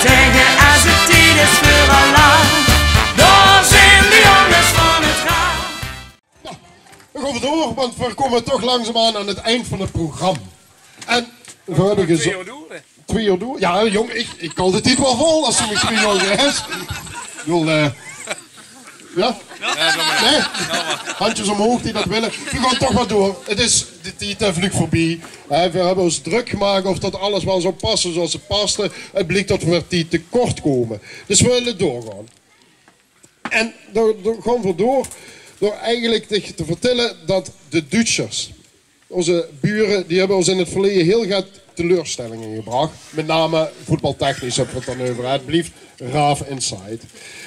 tegen als het tijd is voor Allah. Daar zijn de jongens van het raam. Nou, we gaan door, want we komen toch langzaamaan aan het eind van het programma. En we hebben gezegd... 2 uur door, hè? 2 uur door? Ja, jong, ik kan de titel wel vol als ze me 2 uur is. Ik bedoel, ja? Nee? Handjes omhoog die dat willen. We gaan toch maar door. Het is de tijd vlug voorbij. We hebben ons druk gemaakt of dat alles wel zou passen zoals het paste. Het blijkt dat we tijd tekort komen. Dus we willen doorgaan. En daar gaan we door eigenlijk te vertellen dat de Duitsers, onze buren, die hebben ons in het verleden heel veel teleurstellingen gebracht. Met name voetbaltechnisch hebben we het dan over. Het blijft raaf inside.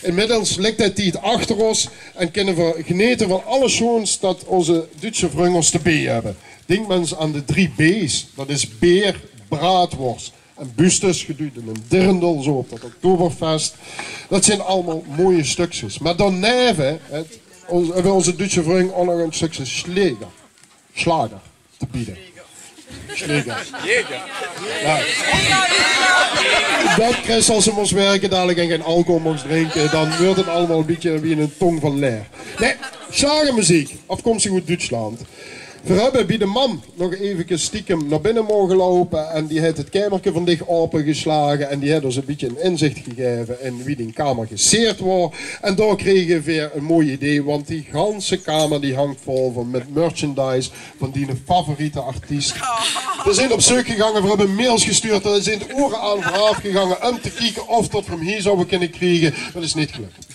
Inmiddels ligt het tijd achter ons en kunnen we genieten van alle schoons dat onze Duitse vrienden ons te B hebben. Denk men eens aan de 3 B's. Dat is beer, braadworst en bustes, geduid in een dirndl, zo op dat Oktoberfest. Dat zijn allemaal mooie stukjes. Maar daarneven hebben onze Duitse vrienden ook nog een stukje slager te bieden. Schläger. Ja. Dat krijgt als ze moest werken dadelijk en geen alcohol moest drinken, dan wordt het allemaal een beetje wie een tong van leer. Nee, slagermuziek, afkomstig uit Duitsland. We hebben bij de man nog even stiekem naar binnen mogen lopen en die heeft het kamertje van dicht opengeslagen en die heeft ons een beetje een inzicht gegeven in wie die kamer geseerd wordt. En daar kregen we weer een mooi idee, want die ganse kamer die hangt vol van met merchandise van die favoriete artiest. We zijn op zoek gegaan, we hebben mails gestuurd, we zijn de oren aan vooraf gegaan om te kijken of dat we hem hier zouden kunnen krijgen. Dat is niet gelukt.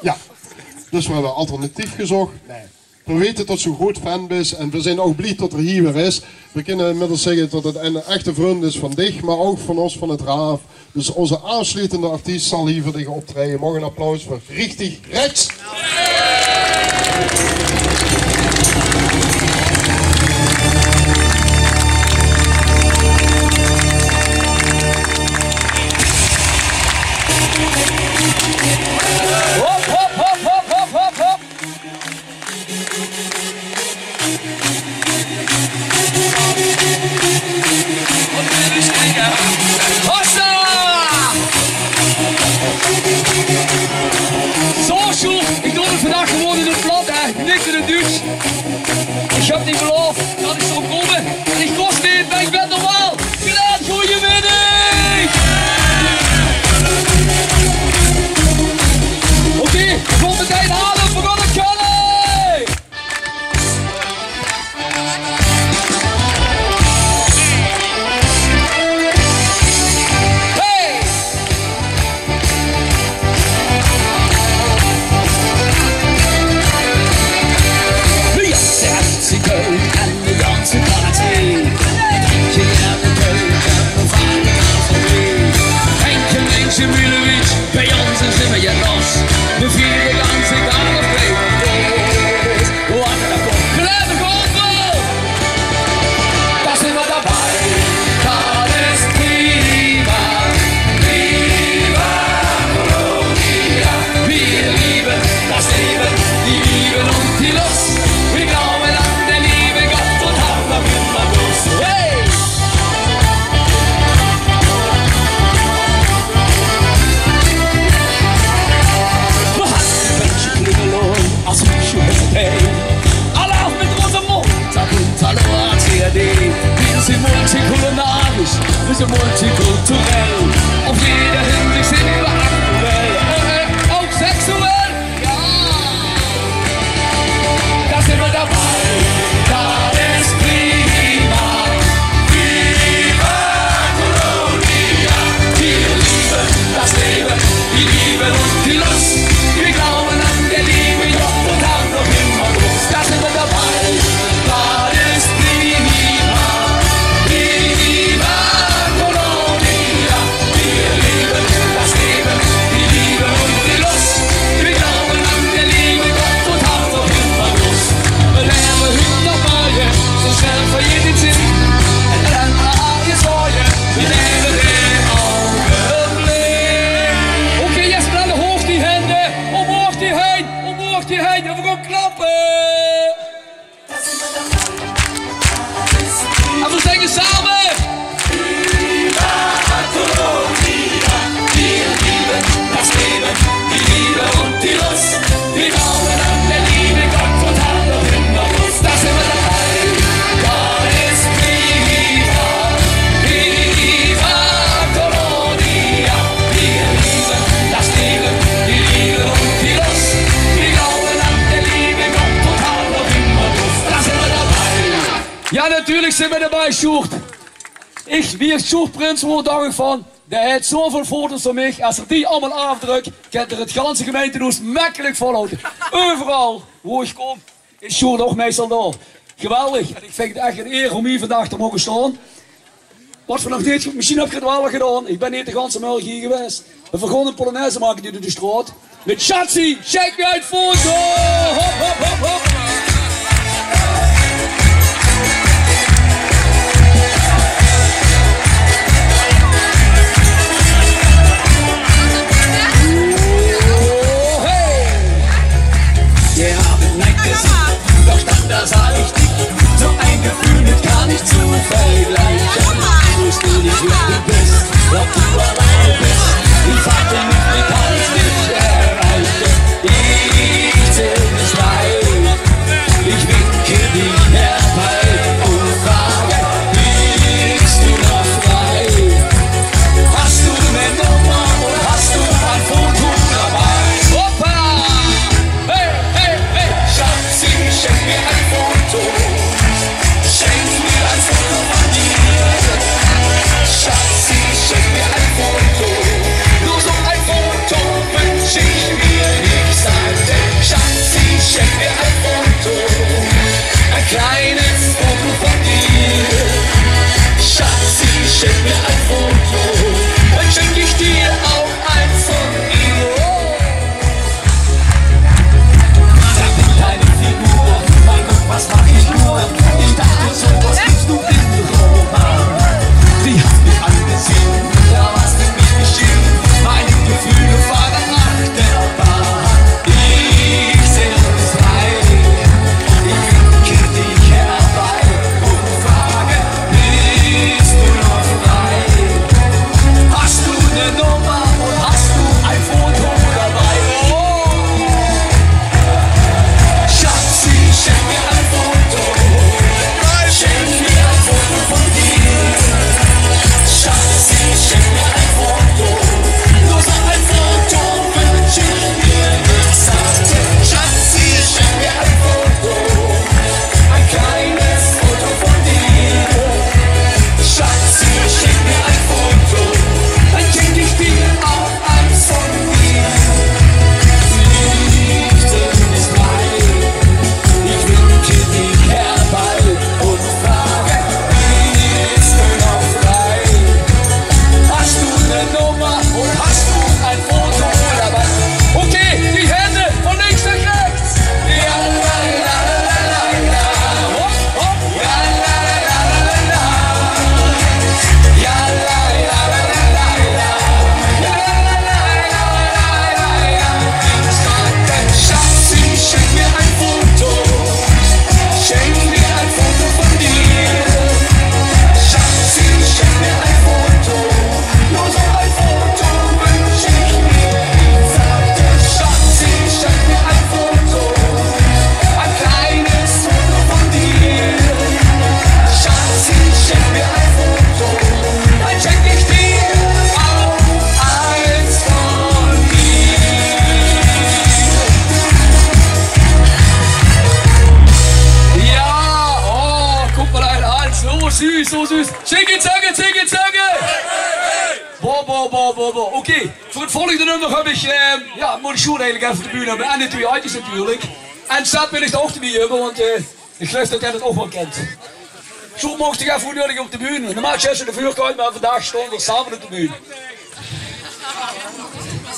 Ja. Dus we hebben alternatief gezocht. Nee. We weten dat ze een groot fan is en we zijn ook blij dat er hier weer is. We kunnen inmiddels zeggen dat het een echte vriend is van dich, maar ook van ons van het Raaf. Dus onze aansluitende artiest zal hier voor dich optreden. Mag een applaus voor Richtig Rechts. Ik doe het vandaag gewoon in het plat, hè. Niks in het Duits. Ik heb niet beloofd dat ik zou komen. En ik kost niet, maar ik ben normaal. Gedaan, goeie winning! Oké, we gaan meteen halen, we gaan het kunnen! Bij ons is immer je los. We vieren ganz egal of wij of dood. Wat er komt, gelijk gevoel. Daar zijn we dabei. Dat is prima. Viva Colonia. Wir lieben das Leben, die Liebe und die Lust. Wir glauben an der liebe Gott und haben noch immer Lust. Hey! Als ik zo heen, Allah mit rosa Montag und hallo ATD. Wir sind multikulinarisch, wir sind multikulturell. Auf jeder Hinsicht sind wir aktuell. Und auch sexuell, ja. Da sind wir dabei, das ist prima. Viva Colonia. Wir lieben das Leben, die Liebe und die Lust. Wir glauben an der Liebe, Gott und haben noch immer Lust. Da sind wir dabei, das ist prima. Viva Colonia. Wir lieben das Leben, sind wir dabei, Sjoerd. Ich, wie Sjoerd Prins, word dankbaar van. Der heeft zoveel foto's van mij. Als die allemaal afdrukt, kan er het ganze gemeentehuis makkelijk volhouden. Overal waar ik kom, is Sjoerd ook meestal daar. Geweldig. En ik vind het echt een eer om hier vandaag te mogen staan. Wat we nog niet, misschien heb ik het wel gedaan. Ik ben niet de ganse morgen hier geweest. We begonnen een Polonaise maken die door de straat. Met Schatzi, check me uit foto! Hop, hop, hop, hop! Doch dann, da sah ich dich. So ein Gefühl mit gar nicht zu vergleichen. Wusste nicht, wer du bist, ob du alleine bist. Ich fragte mich, wie kann ich dich erreichen? Ich zähl nicht weit. Ich winke dich herbei und frage, bist du noch frei? Hast du eine Nummer oder hast du ein Foto dabei? Hoppa! Hey, hey, hey! Schatzi, schenk mir ein Foto. Schenk mir ein Foto von dir. Schatzi, schenk mir ein Foto. Nur so ein Foto wünsch ich mir nicht selten. Schatzi, schenk mir ein Foto. Ein kleines Foto von dir. Schatzi, schenk mir ein Foto. Dann schenk ich dir auch eins von ihr. Was mach ich nur? Ich dachte so, was gibst du in Roman? Sie hat mich angesehen, da war's für mich geschehen. Meine Gefühle fahren nach der Bahn. Ich seh uns frei, ich winke dich herbei und frage, bist du noch frei? Hast du eine Nummer und hast du ein Foto dabei? Oh! Schatzi, schenk mir ein Foto. Schenk mir ein Foto von dir. Schatzi, schenk mir ein Foto. Nur so ein Foto wünsch ich mir nicht selten. Schatzi, schenk mir ein Foto. Ein kleines Foto von dir. Schatzi, schenk mir ein Foto. Dann schenk ich dir auch eins von mir. Liebe ist rein. Ich winke dich herbei und frage, bist du noch frei? Hast du eine Nummer und hast du ein Foto dabei? Okay, die Hände von links nach rechts. Ja, la, la, la, la, la. Hop, hop. Ja, la, la, la, la, la. Ja, la, la, la, la, la, la. Ja, la, la, la, la, la, la. Schatzi, schenk mir ein Foto. Schenk mir ein Foto von dir. Schatzi, schenk mir ein Foto. Nur so ein Foto wünsch ich mir. Sagte Schatzi, schenk mir ein Foto. Ein kleines Foto von dir. Schatzi, schenk mir ein Foto. Dann schenk ich dir auch eins von mir. Ja, oh, guck mal einen an, so süß, so süß. Ziggy, Zagge, Ziggy, Zagge. Boah, boah, boah, boah, boah. Okay, voor het volgende nummer heb ik, ja, moet ik Sjoerd eigenlijk even op de bühne hebben. En de twee uitjes natuurlijk. En Seth wil ik de hoogte bij hebben, want ik geloof dat jij het ook wel kent. Sjoerd mocht ik even nodig op de bühne. Normaal zet ze de vuurkant, maar vandaag stonden we samen op de bühne.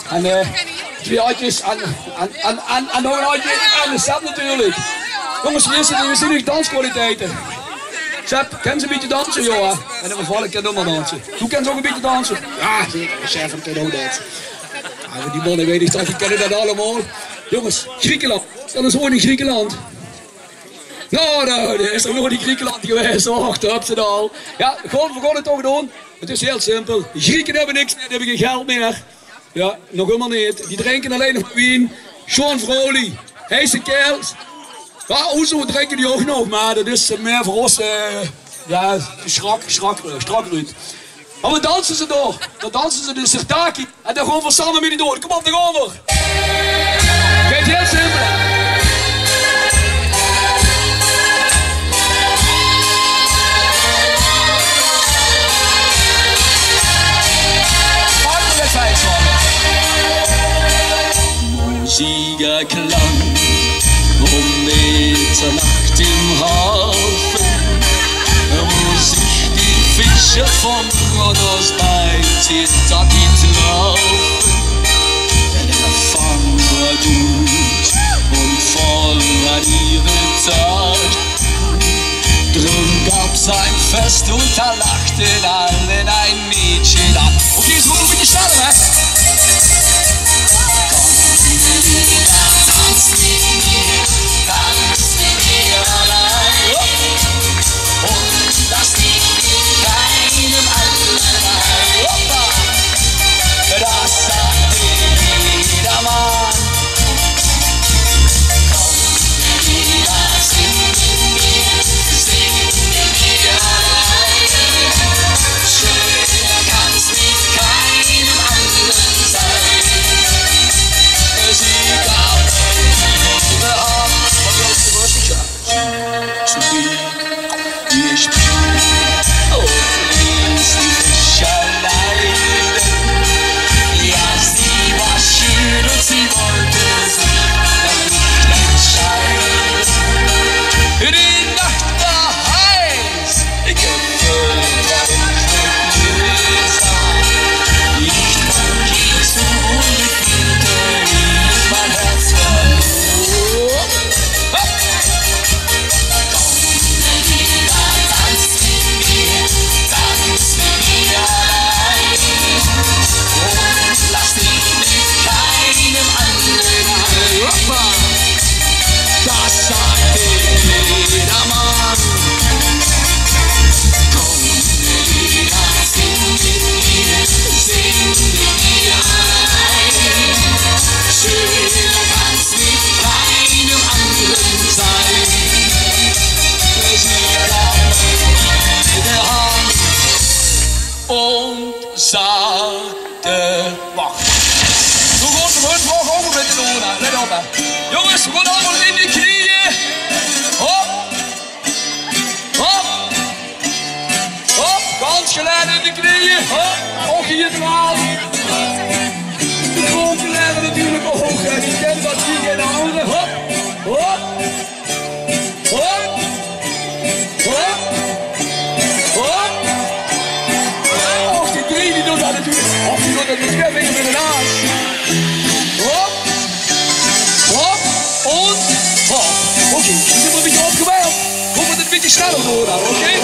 En twee uitjes en nog een uitje en de Seth natuurlijk. Jongens, we zien nu danskwaliteiten. Sepp, ken ze een beetje dansen, joh? En dan val ik nog maar dansen. Hoe kan ze ook een beetje dansen? Ja, zeker. Chef, ik kan ook dansen. Ja, die mannen weet ik dat, die kennen dat allemaal. Jongens, Griekenland. Dat is gewoon in Griekenland. Nou, dat is toch nog in Griekenland geweest. Och, daar heb ze het al. Ja, we gaan het toch doen. Het is heel simpel. De Grieken hebben niks meer, die hebben geen geld meer. Ja, nog helemaal niet. Die drinken alleen nog wien. Sean Vroly. Heese kerels. Ja, hoezo drinken die ook nog, maar dat is meer voor ons, ja, strak uit. Maar we dansen ze door. Dan dansen ze de sirtaki en dan gewoon we samen met die door. Kom op, daar gaan we. Kijk, heel simpel. ruhiger Klang um Mitternacht im Hafen, wo sich die Fische vom Rhodos bei Titaki traufen. Der Fang war gut und voll an ihre Tat. Drum gab's ein Fest und da lachten allen ein Mädchen ab. Okay, jetzt wollen wir bitte starten, ne? Tanz mit mir allein und lass dich mit keinem anderen ein. Das sagt jeder Mann. Komm, sing mit mir, sing mit mir allein. Schöner kann's mit keinem anderen sein. Sie gab ihre Hand, zu wie ich bin, und ließ die Fische allein. Ja, sie war schön und sie wollte sich noch nicht entscheiden. Die Nacht war heiß, gefüllt war ich mit Gläser. Ich trank ihn zu und ich fühlte, wie mein Herz verlor. Tanz mit mir allein und lass dich mit keinem anderen ein. Das sagt jeder Mann. Komm, Melina, sing mit mir allein. Schöner kann's mit keinem anderen sein. Sie gab mir ihre Hand und sagte, mach. Du gehst zum Hund, hoch oben mit den Ohren. Let oben. Jongens, we gaan allemaal in die knieën. Hop. Hop. Hop. Ganz geleid in die knieën. Hop. Ook hier draal. De dronken leggen natuurlijk omhoog. Je kent dat hier in de handen. Hop. Hop. Hop. Hop. Hop. Och, die drie die doet dat natuurlijk. Och, die doet dat natuurlijk weer met een naast. Hop. Hop. Und hop. Okay, wir sind ein bisschen aufgewärmt. Kommen wir ein bisschen schneller durch, okay?